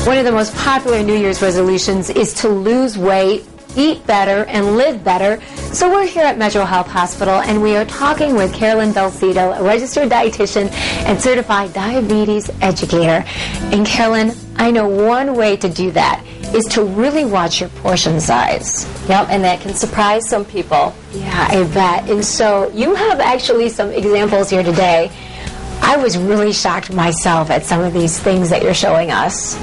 One of the most popular New Year's resolutions is to lose weight, eat better, and live better. So we're here at Metro Health Hospital, and we are talking with Carolyn Belcito, a registered dietitian and certified diabetes educator. And Carolyn, I know one way to do that is to really watch your portion size. Yep, and that can surprise some people. Yeah, I bet. And so you have actually some examples here today. I was really shocked myself at some of these things that you're showing us.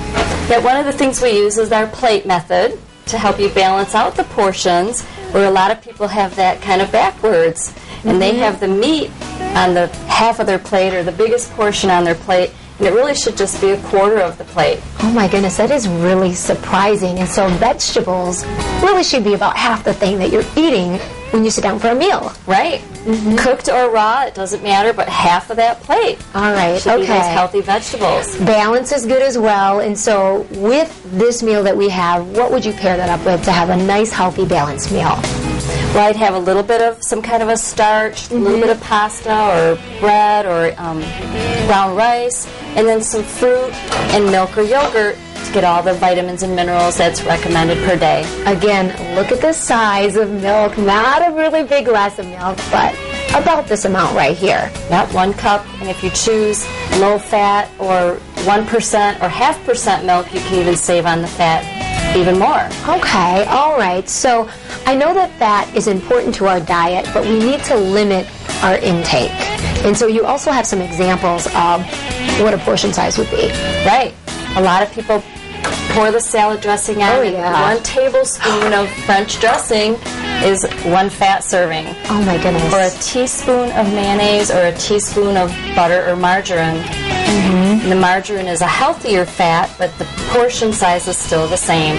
Yeah, one of the things we use is our plate method to help you balance out the portions, where a lot of people have that kind of backwards. And they have the meat on the half of their plate or the biggest portion on their plate, and it really should just be a quarter of the plate. Oh my goodness, that is really surprising. And so vegetables really should be about half the thing that you're eating when you sit down for a meal. Right. Cooked or raw, it doesn't matter, but half of that plate. All right, should be those healthy vegetables. Balance is good as well. And so with this meal that we have, what would you pair that up with to have a nice, healthy, balanced meal? Well, I'd have a little bit of some kind of a starch, a little bit of pasta or bread or brown rice, and then some fruit and milk or yogurt to get all the vitamins and minerals that's recommended per day. Again, look at the size of milk. Not a really big glass of milk, but about this amount right here. Yep, 1 cup. And if you choose low fat or 1% or 0.5% milk, you can even save on the fat even more. Okay, all right. So I know that fat is important to our diet, but we need to limit our intake. And so you also have some examples of what a portion size would be. Right. A lot of people pour the salad dressing on. Oh, yeah. 1 tablespoon of French dressing is 1 fat serving. Oh my goodness. Or a teaspoon of mayonnaise or a teaspoon of butter or margarine. And the margarine is a healthier fat, but the portion size is still the same.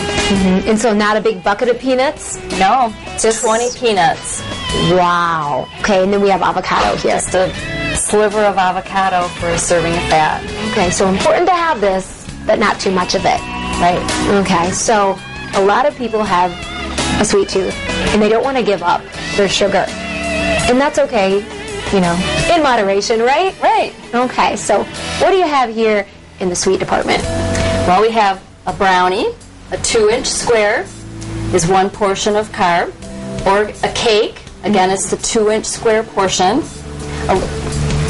And so not a big bucket of peanuts? No, just 20 peanuts. Wow. Okay, and then we have avocado here. Just a sliver of avocado for a serving of fat. Okay, so important to have this, but not too much of it. Right. Okay, so a lot of people have a sweet tooth, and they don't want to give up their sugar. And that's okay, you know, in moderation, right? Right. Okay, so what do you have here in the sweet department? Well, we have a brownie. A 2-inch square is 1 portion of carb. Or a cake. Again, it's the 2-inch square portion. A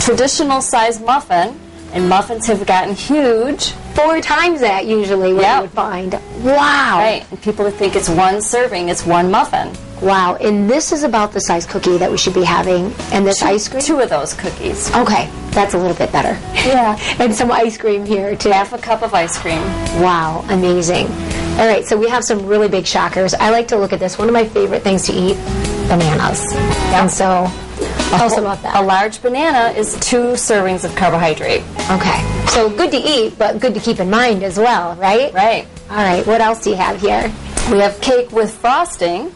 traditional size muffin. And muffins have gotten huge. 4 times that usually what you would find. Wow. Right. And people think it's 1 serving. It's 1 muffin. Wow. And this is about the size cookie that we should be having. And this ice cream? 2 of those cookies. Okay. That's a little bit better. Yeah. And some ice cream here, too. 1/2 cup of ice cream. Wow. Amazing. All right. So we have some really big shockers. I like to look at this. One of my favorite things to eat, bananas. Yep. And so tell us about that. A large banana is 2 servings of carbohydrate. Okay. So good to eat, but good to keep in mind as well, right? Right. All right. What else do you have here? We have cake with frosting.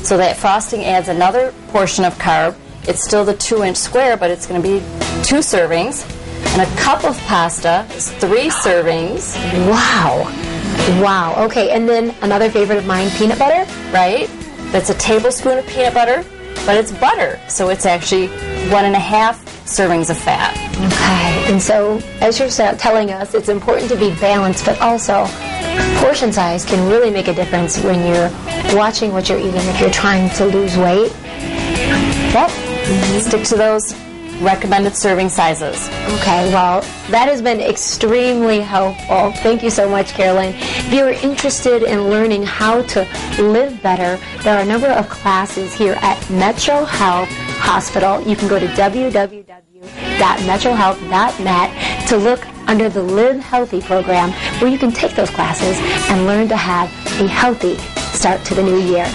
So that frosting adds another portion of carb. It's still the 2-inch square, but it's going to be 2 servings. And a cup of pasta is 3 servings. Wow. Wow. Okay. And then another favorite of mine, peanut butter. Right. That's a tablespoon of peanut butter. But it's butter, so it's actually 1.5 servings of fat. Okay, and so as you're telling us, it's important to be balanced, but also portion size can really make a difference when you're watching what you're eating if you're trying to lose weight. Yep. Stick to those recommended serving sizes. Okay, well, that has been extremely helpful. Thank you so much, Carolyn. If you're interested in learning how to live better, there are a number of classes here at Metro Health Hospital. You can go to www.metrohealth.net to look under the Live Healthy program, where you can take those classes and learn to have a healthy start to the new year.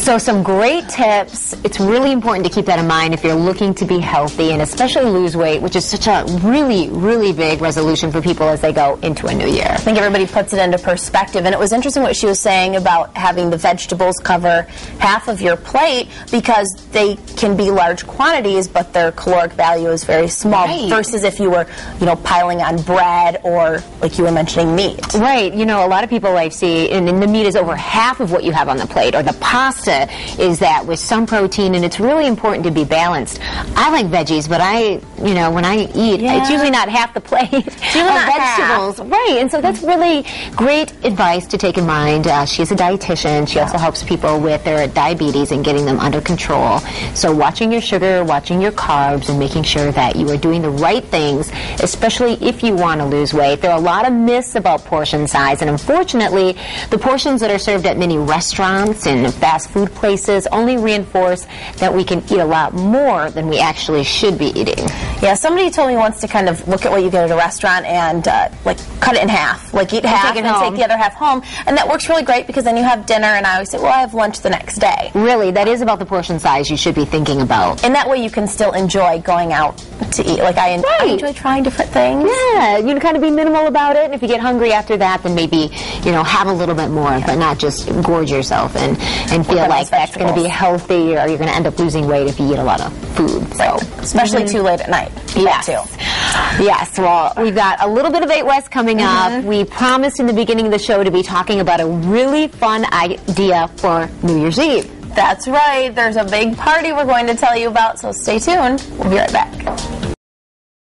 So some great tips. It's really important to keep that in mind if you're looking to be healthy and especially lose weight, which is such a really, really big resolution for people as they go into a new year. I think everybody puts it into perspective, and it was interesting what she was saying about having the vegetables cover half of your plate because they can be large quantities, but their caloric value is very small, versus if you were, piling on bread or, like you were mentioning, meat. Right. A lot of people I see, and the meat is over half of what you have on the plate, or the pasta is that with some protein, and it's really important to be balanced. I like veggies, but when I eat, it's usually not half the plate of vegetables. Right, and so that's really great advice to take in mind. She's a dietitian. She also helps people with their diabetes and getting them under control. So watching your sugar, watching your carbs, and making sure that you are doing the right things, especially if you want to lose weight. There are a lot of myths about portion size, and unfortunately, the portions that are served at many restaurants and fast food places only reinforce that we can eat a lot more than we actually should be eating. Yeah, somebody told me once to kind of look at what you get at a restaurant and cut it in half. Like eat half and take the other half home. And that works really great because then you have dinner, and I always say, well, I have lunch the next day. Really, that is about the portion size you should be thinking about. And that way you can still enjoy going out to eat. Like I enjoy trying different things. Yeah, you can kind of be minimal about it, and if you get hungry after that, then maybe, have a little bit more, but not just gorge yourself and feel like that's going to be healthy, or you're going to end up losing weight if you eat a lot of food. So, especially too late at night. Yes. Yes, well, we've got a little bit of 8 West coming up. We promised in the beginning of the show to be talking about a really fun idea for New Year's Eve. That's right. There's a big party we're going to tell you about, so stay tuned. We'll be right back.